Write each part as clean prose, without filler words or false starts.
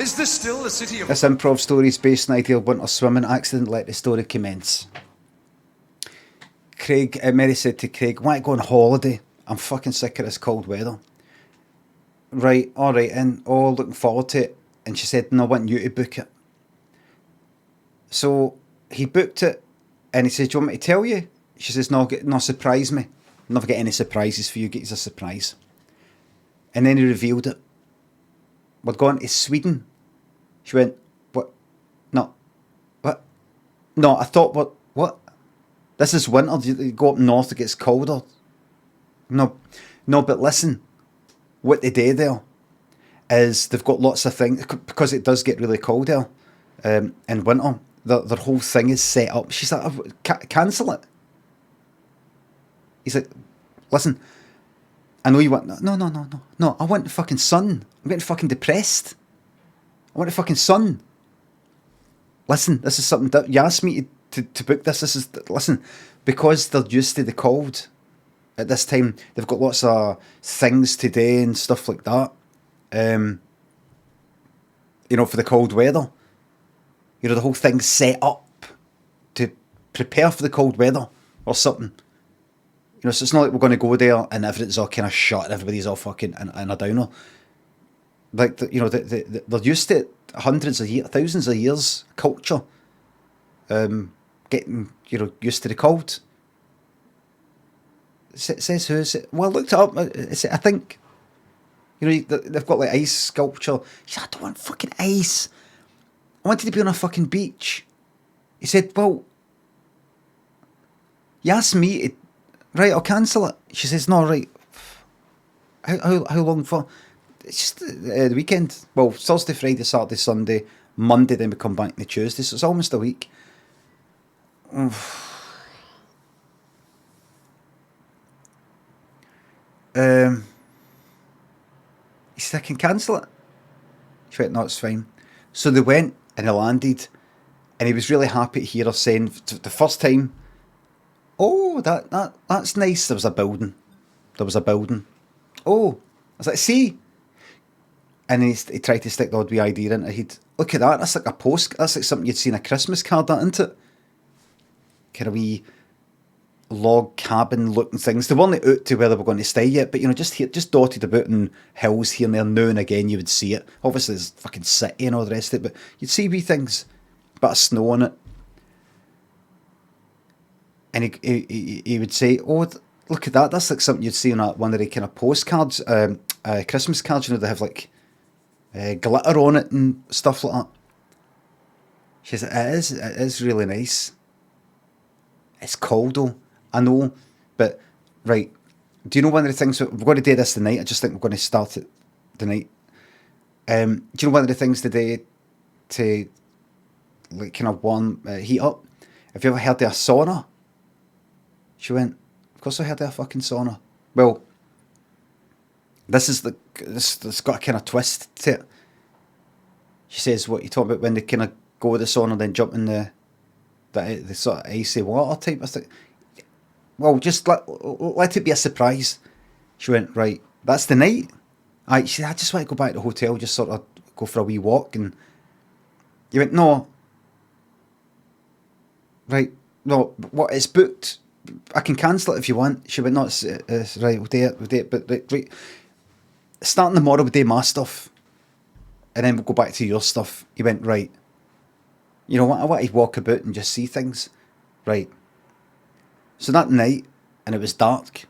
Is this still the city of... This improv story is based on the ideal winter swimming accident. Let the story commence. Mary said to Craig, "Want to go on holiday? I'm fucking sick of this cold weather." "Right, alright, and looking forward to it." And she said, "No, I want you to book it." So he booked it, and he says, "Do you want me to tell you?" She says, "No, surprise me. Never get any surprises for you, get you a surprise." And then he revealed it. "We're going to Sweden." She went, "What? No. What? No, I thought, what? This is winter. You go up north, it gets colder." No, but listen, what they do there is they've got lots of things, because it does get really cold there in winter. Their whole thing is set up. She's like, "Cancel it." He's like, "Listen, I know you want..." No, I want the fucking sun. I'm getting fucking depressed. I want the fucking sun. Listen, this is something that you asked me to book this. Listen, because they're used to the cold at this time, they've got lots of things to do and stuff like that. For the cold weather. The whole thing's set up to prepare for the cold weather or something. So it's not like we're going to go there and everything's all kind of shut and everybody's all fucking in a downer. Like, they're used to it, hundreds of years, thousands of years, culture, getting, used to the cold. Says who is it? Well, I looked it up. I think, they've got like ice sculpture. She said, "I don't want fucking ice. I wanted to be on a fucking beach." He said, "Well, you asked me to, right, I'll cancel it." She says, "No, right. How long for?" "It's just the weekend. Well, Thursday, Friday, Saturday, Sunday, Monday, then we come back on the Tuesday, so it's almost a week." He said, "I can cancel it." She went, "No, it's fine." So they went and they landed, and he was really happy to hear her saying the first time, "Oh, that's nice. There was a building. Oh," I was like, "See?" And then he tried to stick the odd wee idea into it. He'd, "Look at that. That's like a post. That's like something you'd see in a Christmas card, that, isn't it? Kind of wee log cabin looking things. They weren't out to where they were going to stay yet, but just dotted about in hills here and there. Now and again, you would see it. Obviously, there's fucking city and all the rest of it, but you'd see wee things, bit of snow on it." And he would say, "Oh, look at that. That's like something you'd see on one of the kind of postcards, Christmas cards. They have like glitter on it and stuff like that." She said, It is really nice. It's cold though, I know, but right. Do you know one of the things we're going to do this tonight? I just think we're going to start it tonight. Do you know one of the things today to like kind of warm heat up? Have you ever heard of a sauna? She went, "Of course I heard of a fucking sauna." Well, this got a kind of twist to it. She says, "What you talking about when they kind of go with the sauna, then jump in the sort of icy water type of thing?" "Well, just let it be a surprise." She went, "Right, that's the night." She said, "I just want to go back to the hotel, just sort of go for a wee walk." And he went, "No, right, no, what, it's booked. I can cancel it if you want." She went, "No, it's right, we'll do it, but right, starting tomorrow we'll do my stuff, and then we'll go back to your stuff." He went, "Right, you know what, I want to walk about and just see things." Right. So that night, and it was dark,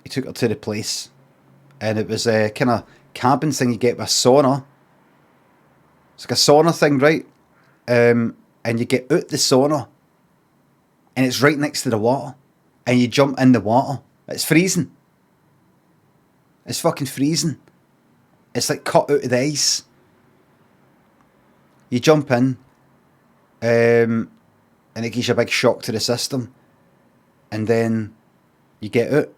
he took her to the place, and it was a kind of cabin thing you get with a sauna. It's like a sauna thing, right? And you get out the sauna, and it's right next to the water, and you jump in the water. It's freezing. It's fucking freezing. It's like cut out of the ice. You jump in, and it gives you a big shock to the system, and then you get out,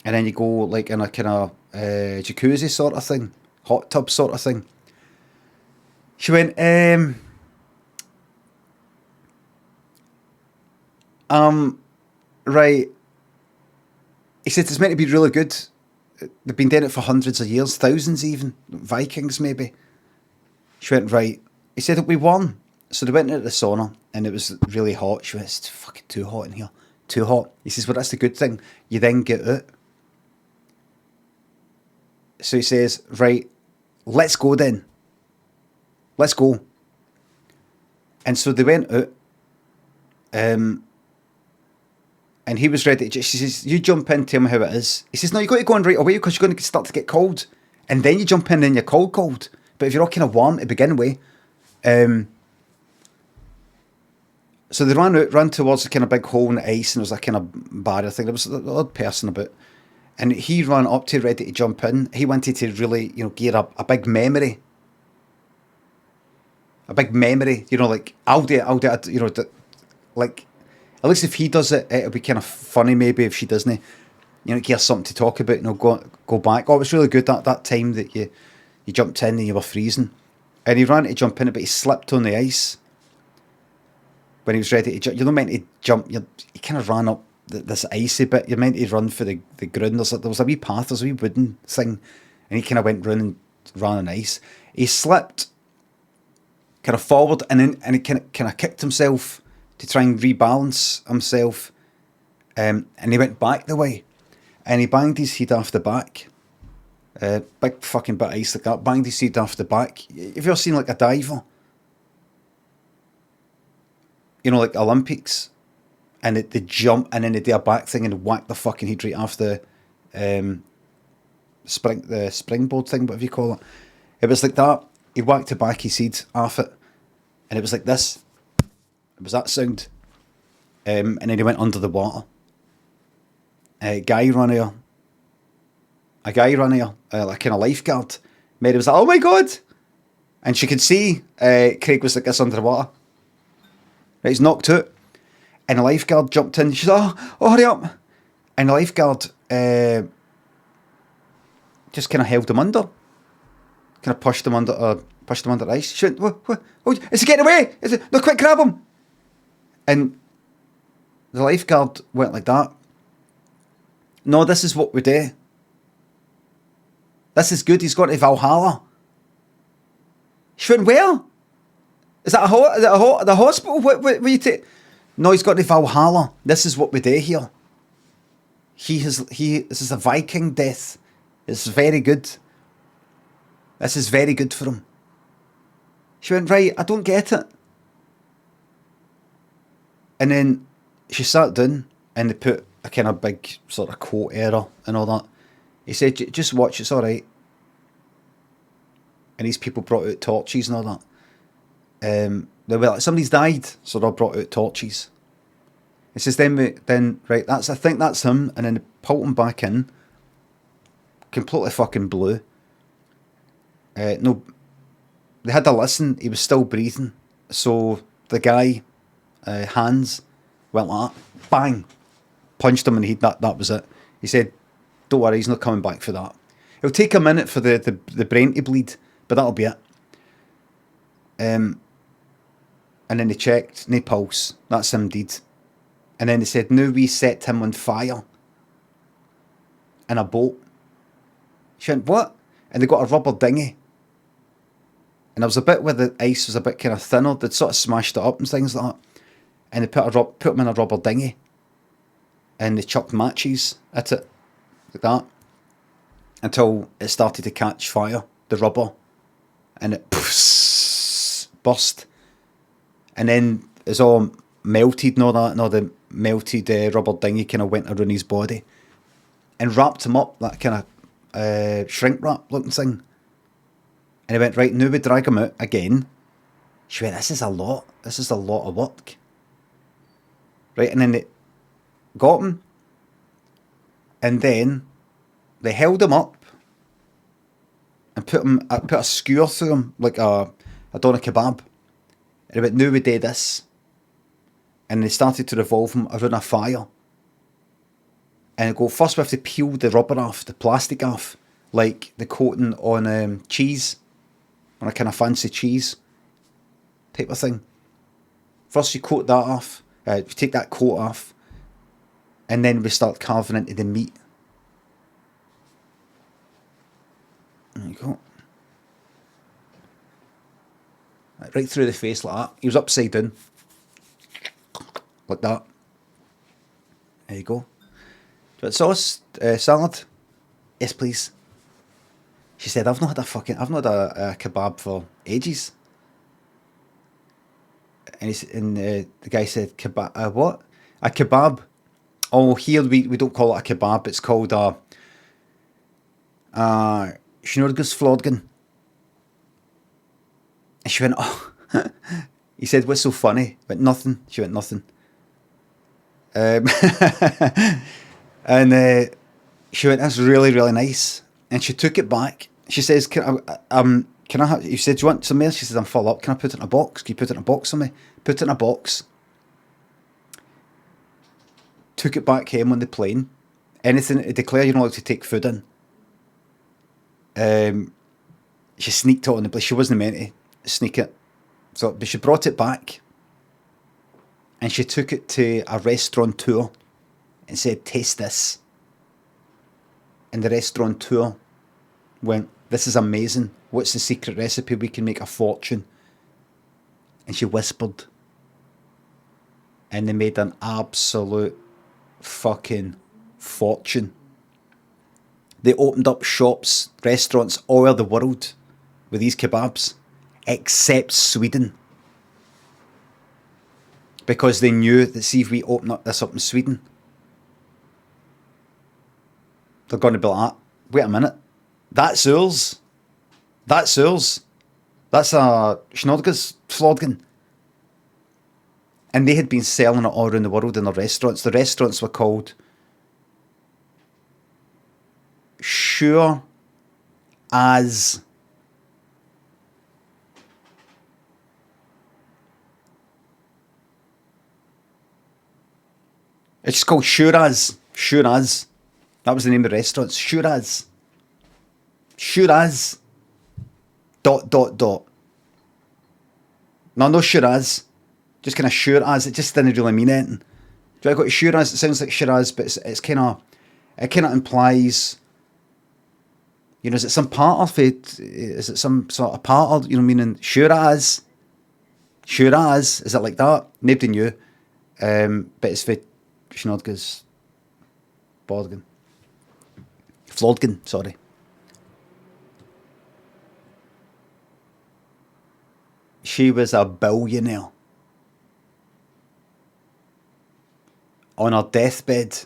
and then you go like in a kind of jacuzzi sort of thing, hot tub sort of thing. She went, right. He said, "It's meant to be really good. they've been doing it for hundreds of years, thousands even, Vikings maybe. She went, right. He said that we won. So they went into the sauna and it was really hot. She went, it's fucking too hot in here. Too hot. He says, well, that's the good thing. You then get out. So he says, right, let's go then. Let's go. And so they went out. And he was ready. She says, you jump in, tell me how it is. He says, no, you've got to go in right away because you're going to start to get cold. And then you jump in and you're cold. But if you're all kind of warm to begin with. So they ran towards a kind of big hole in the ice, and there was a kind of barrier thing. There was an odd person about. And he ran up to ready to jump in. He wanted to really, gear up a big memory. A big memory, like, I'll do it, like, at least if he does it, it'll be kind of funny maybe if she doesn't, gear something to talk about, go back. Oh, it was really good that time that you jumped in and you were freezing. And he ran to jump in, but he slipped on the ice when he was ready to jump. You're not meant to jump, you kind of ran up this icy bit. You're meant to run for the ground. There was a wee path, there's a wee wooden thing, and he kind of went round and ran on ice. He slipped kind of forward, and he kind of kicked himself to try and rebalance himself, and he went back the way, and he banged his head off the back. Big fucking bit of ice like that. Banged his head off the back. Have you ever seen like a diver? Like Olympics, and they jump and then they do a back thing and whack the fucking head right off the springboard thing, whatever you call it. It was like that. He whacked the back his head off it, and it was like this. It was that sound. And then he went under the water. A guy ran here, like a kind of lifeguard. Mary was like, oh my God. And she could see Craig was like this under the water. Right, he's knocked out. And the lifeguard jumped in. She said, oh, hurry up. And the lifeguard just kind of held him under. Kind of pushed him under the ice. She went, what? Oh, is he getting away? No, quick, grab him. And the lifeguard went like that. No, this is what we do. This is good. He's gone to Valhalla. She went, where? Is that the hospital? What you take? No, he's got to Valhalla. This is what we do here. This is a Viking death. It's very good. This is very good for him. She went, right, I don't get it. And then she sat down and they put a kind of big sort of coat era and all that. He said, just watch, it's alright. And these people brought out torches and all that. They were like, somebody's died, so they all brought out torches. He says, then right, I think that's him. And then they pulled him back in, completely fucking blue. No, they had to listen, he was still breathing. So the guy, hands, went like that, bang, punched him in the head, that was it. He said, don't worry, he's not coming back for that. It'll take a minute for the brain to bleed, but that'll be it. And then they checked, no pulse, that's him dead. And then they said, now we set him on fire in a boat. She went, what? And they got a rubber dinghy. And there was a bit where the ice was a bit kind of thinner. They'd sort of smashed it up and things like that. And they put him in a rubber dinghy. And they chucked matches at it, like that, until it started to catch fire, the rubber. And it burst. And then it's all melted and all that. And all the melted rubber dinghy kind of went around his body. And wrapped him up, that kind of shrink wrap looking thing. And he went, right, now we drag him out again. She went, this is a lot of work. Right, and then they got him. And then they held him up and put a skewer through him, like a doner kebab. And he went, now we do this. And they started to revolve him around a fire. And they go, first we have to peel the rubber off, the plastic off, like the coating on cheese, on a kind of fancy cheese type of thing. First you coat that off, you take that coat off, and then we start carving into the meat. There you go. Right through the face like that. He was upside down. Like that. There you go. Do you want sauce? Salad? Yes, please. She said, I've not had a kebab for ages. And the guy said, kebab, what? A kebab? Oh, here we don't call it a kebab. It's called a Schnurgesflodgen. And she went, oh. He said, what's so funny? Went, nothing. She went, nothing. And she went, that's really, really nice. And she took it back. She says, can I have, you said, do you want some more? She says, I'm full up. Can I put it in a box? Can you put it in a box for me? Put it in a box. Took it back home on the plane. Anything to declare you're not allowed to take food in. She sneaked it on the plane. She wasn't meant to sneak it. So, but she brought it back. And she took it to a restaurateur and said, taste this. And the restaurateur went, this is amazing. What's the secret recipe? We can make a fortune. And she whispered. And they made an absolute fucking fortune. They opened up shops, restaurants all over the world with these kebabs, except Sweden. Because they knew that, see, if we open this up in Sweden, they're going to be like, wait a minute, that's ours. That's ours. That's a Schnurgesflodgen. And they had been selling it all around the world in their restaurants. The restaurants were called Sure As. It's just called Sure As. Sure As. That was the name of the restaurants. Sure As. Sure As. ... No, Sure As. Just kind of Sure As. It just didn't really mean anything. Do I go to Sure As? It sounds like Sure As, but it's kind of... It kind of implies... You know, is it some part of it? Is it some sort of part of, you know, meaning Sure As? Sure As? Is it like that? Nobody knew. But it's for Schnurgesflodgen. Flodgen, sorry. She was a billionaire. On her deathbed.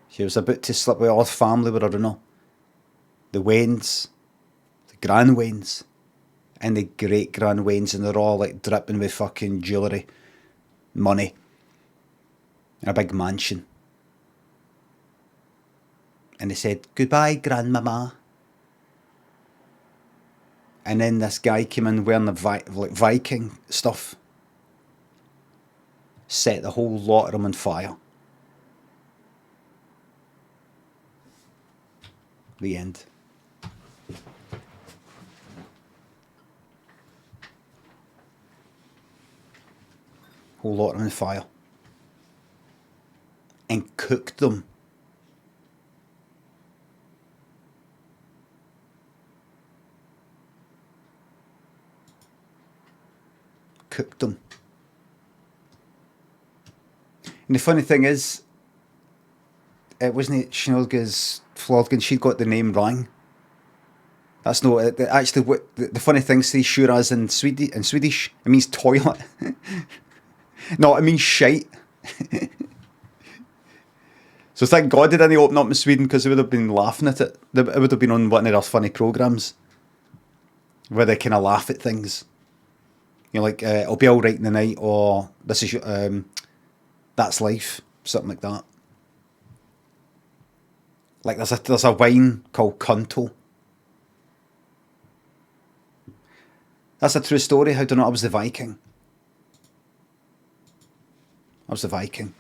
She was about to slip with all her family with her, you know. The Waynes, the Grand Waynes, and the great Grand Waynes, and they're all like dripping with fucking jewellery, money, and a big mansion. And they said, goodbye, Grandmama. And then this guy came in wearing the Viking stuff. Set the whole lot of them on fire. The end. Whole lot of them on fire. And cooked them. Cooked them. And the funny thing is, it wasn't Schnurgesflodgen. She got the name wrong. That's no. Actually, what the funny thing, say Sure As in Swedish, it means toilet. No, it means shite. So thank God they didn't open up in Sweden, because they would have been laughing at it. It would have been on one of their funny programmes where they kind of laugh at things. You know, like I'll be all right in the night, or this is that's life, something like that. Like there's a wine called Cunto. That's a true story. How do you know I was the Viking? I was the Viking.